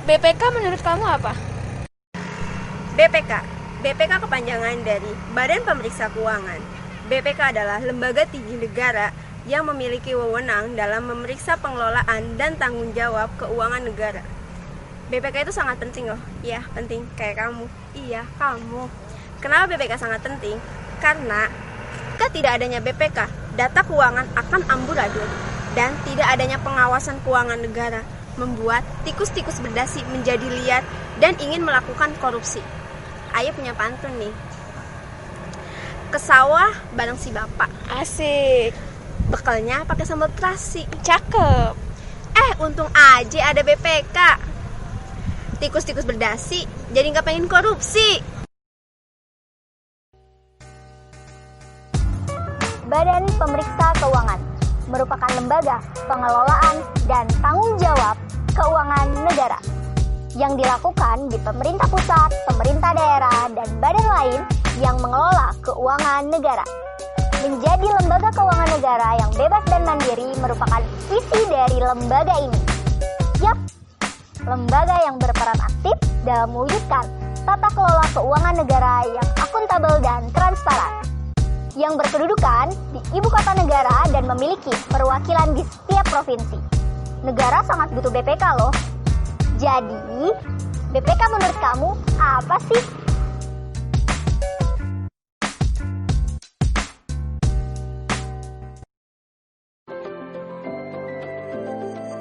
BPK menurut kamu apa? BPK. BPK kepanjangan dari Badan Pemeriksa Keuangan. BPK adalah lembaga tinggi negara yang memiliki wewenang dalam memeriksa pengelolaan dan tanggung jawab keuangan negara. BPK itu sangat penting loh. Iya, penting. Kayak kamu. Iya, kamu. Kenapa BPK sangat penting? Karena jika tidak adanya BPK, data keuangan akan amburadul, dan tidak adanya pengawasan keuangan negara membuat tikus-tikus berdasi menjadi liar dan ingin melakukan korupsi. Ayo punya pantun nih. Ke sawah bareng si bapak. Asik. Bekalnya pakai sambal terasi. Cakep. Untung aja ada BPK. Tikus-tikus berdasi jadi nggak pengen korupsi. Badan Pemeriksa Keuangan merupakan lembaga pengelolaan dan tanggung jawab keuangan negara yang dilakukan di pemerintah pusat, pemerintah daerah, dan badan lain yang mengelola keuangan negara. Menjadi lembaga keuangan negara yang bebas dan mandiri merupakan visi dari lembaga ini. Yap, lembaga yang berperan aktif dalam mewujudkan tata kelola keuangan negara yang akuntabel dan transparan, yang berkedudukan di ibu kota negara dan memiliki perwakilan di setiap provinsi. Negara sangat butuh BPK loh. Jadi, BPK menurut kamu apa sih?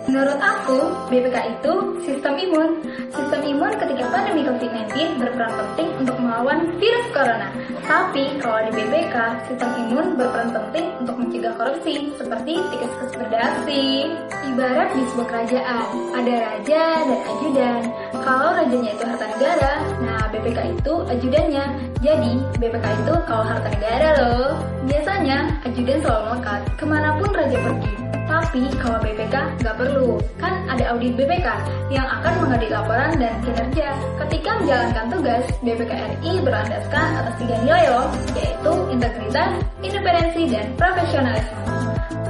Menurut aku, BPK itu sistem imun. Sistem imun ketika pandemi COVID-19 berperan penting untuk melawan virus corona. Tapi kalau di BPK, sistem imun berperan penting untuk mencegah korupsi, seperti tikus-tikus berdasi. Ibarat di sebuah kerajaan, ada raja dan ajudan. Kalau rajanya itu harta negara, nah BPK itu ajudannya. Jadi, BPK itu kalau harta negara loh. Biasanya, ajudan selalu melekat kemanapun raja pergi. Tapi kalau BPK nggak perlu, kan ada audit BPK yang akan mengaudit laporan dan kinerja. Ketika menjalankan tugas, BPK RI berlandaskan atas 3 nilai loh, yaitu integritas, independensi, dan profesionalisme.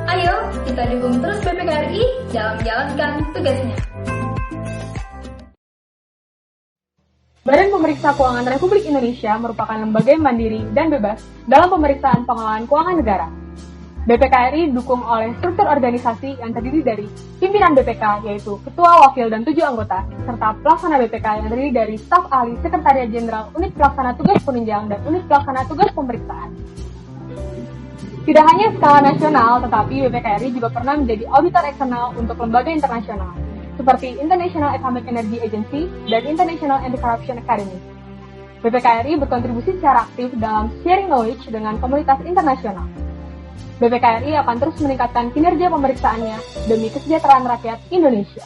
Ayo, kita dukung terus BPK RI dalam menjalankan tugasnya. Badan Pemeriksa Keuangan Republik Indonesia merupakan lembaga yang mandiri dan bebas dalam pemeriksaan pengelolaan keuangan negara. BPK RI didukung oleh struktur organisasi yang terdiri dari pimpinan BPK, yaitu ketua, wakil, dan 7 anggota, serta pelaksana BPK yang terdiri dari staf ahli Sekretariat Jenderal, unit pelaksana tugas penunjang, dan unit pelaksana tugas pemeriksaan. Tidak hanya skala nasional, tetapi BPK RI juga pernah menjadi auditor eksternal untuk lembaga internasional, seperti International Atomic Energy Agency dan International Anti-Corruption Academy. BPK RI berkontribusi secara aktif dalam sharing knowledge dengan komunitas internasional. BPK RI akan terus meningkatkan kinerja pemeriksaannya demi kesejahteraan rakyat Indonesia.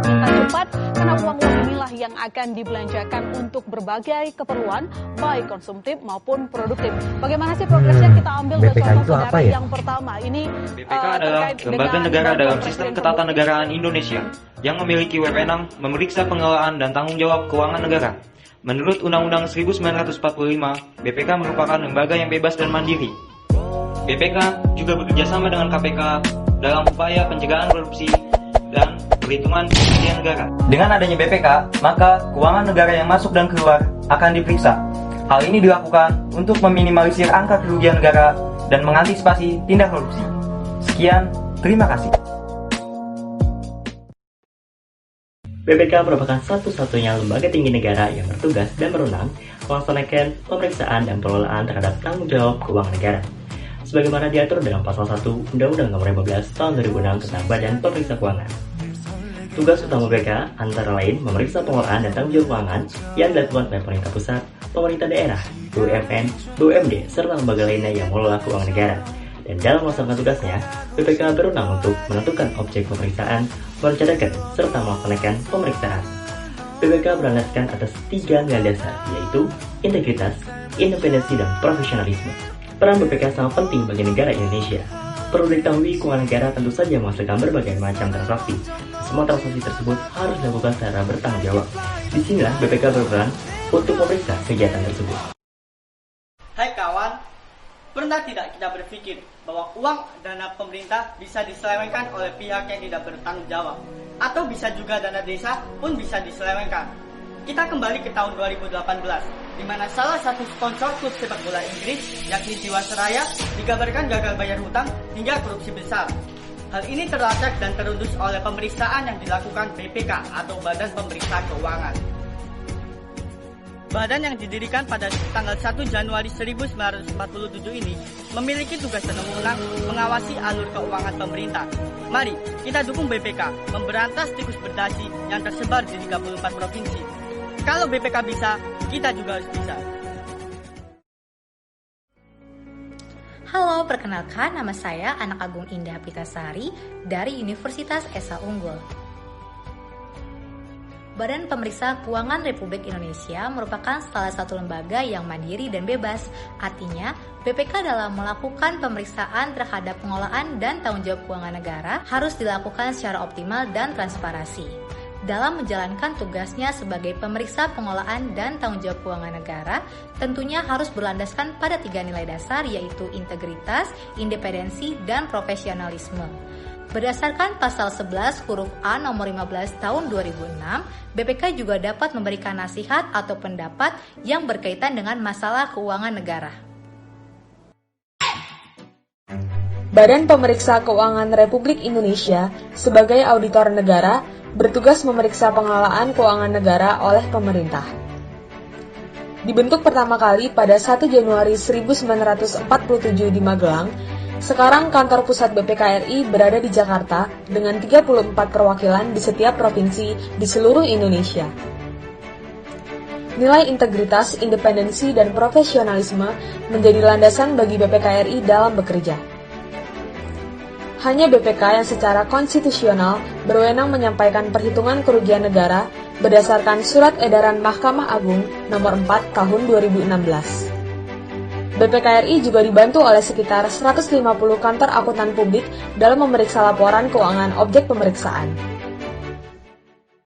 Cepat, karena uang-uang inilah yang akan dibelanjakan untuk berbagai keperluan, baik konsumtif maupun produktif. Bagaimana sih progresnya? Kita ambil BPK contoh itu saudara apa ya? Yang pertama ini adalah lembaga negara dalam sistem ketatanegaraan Indonesia yang memiliki wewenang memeriksa pengelolaan dan tanggung jawab keuangan negara. Menurut Undang-Undang 1945, BPK merupakan lembaga yang bebas dan mandiri. BPK juga bekerjasama dengan KPK dalam upaya pencegahan korupsi dan perhitungan kerugian negara. Dengan adanya BPK, maka keuangan negara yang masuk dan keluar akan diperiksa. Hal ini dilakukan untuk meminimalisir angka kerugian negara dan mengantisipasi tindak korupsi. Sekian, terima kasih. BPK merupakan satu-satunya lembaga tinggi negara yang bertugas dan berwenang melaksanakan pemeriksaan dan pengelolaan terhadap tanggung jawab keuangan negara, sebagaimana diatur dalam Pasal 1 Undang-Undang Nomor 15 Tahun 2006 tentang Badan Pemeriksa Keuangan. Tugas utama BPK antara lain memeriksa pengelolaan dan tanggung jawab keuangan yang dilakukan oleh pemerintah pusat, pemerintah daerah, BUMN, BUMD, serta lembaga lainnya yang mengelola keuangan negara. Dan dalam melaksanakan tugasnya, BPK berwenang untuk menentukan objek pemeriksaan, merencanakan, serta melaksanakan pemeriksaan. BPK berlandaskan atas 3 nilai dasar, yaitu integritas, independensi, dan profesionalisme. Peran BPK sangat penting bagi negara Indonesia. Perlu diketahui, keuangan negara tentu saja menghasilkan berbagai macam transaksi. Semua transaksi tersebut harus dilakukan secara bertanggung jawab. Disinilah BPK berperan untuk memeriksa kegiatan tersebut. Hai kawan, pernah tidak kita berpikir bahwa uang dana pemerintah bisa diselewengkan oleh pihak yang tidak bertanggung jawab? Atau bisa juga dana desa pun bisa diselewengkan. Kita kembali ke tahun 2018, di mana salah satu sponsor klub sepak bola Inggris, yakni Jiwasraya, dikabarkan gagal bayar hutang hingga korupsi besar. Hal ini terlacak dan terendus oleh pemeriksaan yang dilakukan BPK atau Badan Pemeriksa Keuangan. Badan yang didirikan pada tanggal 1 Januari 1947 ini memiliki tugas dan wewenang mengawasi alur keuangan pemerintah. Mari kita dukung BPK memberantas tikus berdasi yang tersebar di 34 provinsi. Kalau BPK bisa, kita juga harus bisa. Halo, perkenalkan nama saya Anak Agung Indah Pitasari dari Universitas Esa Unggul. Badan Pemeriksa Keuangan Republik Indonesia merupakan salah satu lembaga yang mandiri dan bebas. Artinya, BPK dalam melakukan pemeriksaan terhadap pengelolaan dan tanggung jawab keuangan negara harus dilakukan secara optimal dan transparansi. Dalam menjalankan tugasnya sebagai pemeriksa pengelolaan dan tanggung jawab keuangan negara, tentunya harus berlandaskan pada 3 nilai dasar yaitu integritas, independensi, dan profesionalisme. Berdasarkan pasal 11 huruf A nomor 15 tahun 2006, BPK juga dapat memberikan nasihat atau pendapat yang berkaitan dengan masalah keuangan negara. Badan Pemeriksa Keuangan Republik Indonesia sebagai auditor negara bertugas memeriksa pengelolaan keuangan negara oleh pemerintah. Dibentuk pertama kali pada 1 Januari 1947 di Magelang, sekarang kantor pusat BPK RI berada di Jakarta dengan 34 perwakilan di setiap provinsi di seluruh Indonesia. Nilai integritas, independensi, dan profesionalisme menjadi landasan bagi BPK RI dalam bekerja. Hanya BPK yang secara konstitusional berwenang menyampaikan perhitungan kerugian negara berdasarkan Surat Edaran Mahkamah Agung Nomor 4 Tahun 2016. BPK RI juga dibantu oleh sekitar 150 kantor akuntan publik dalam memeriksa laporan keuangan objek pemeriksaan.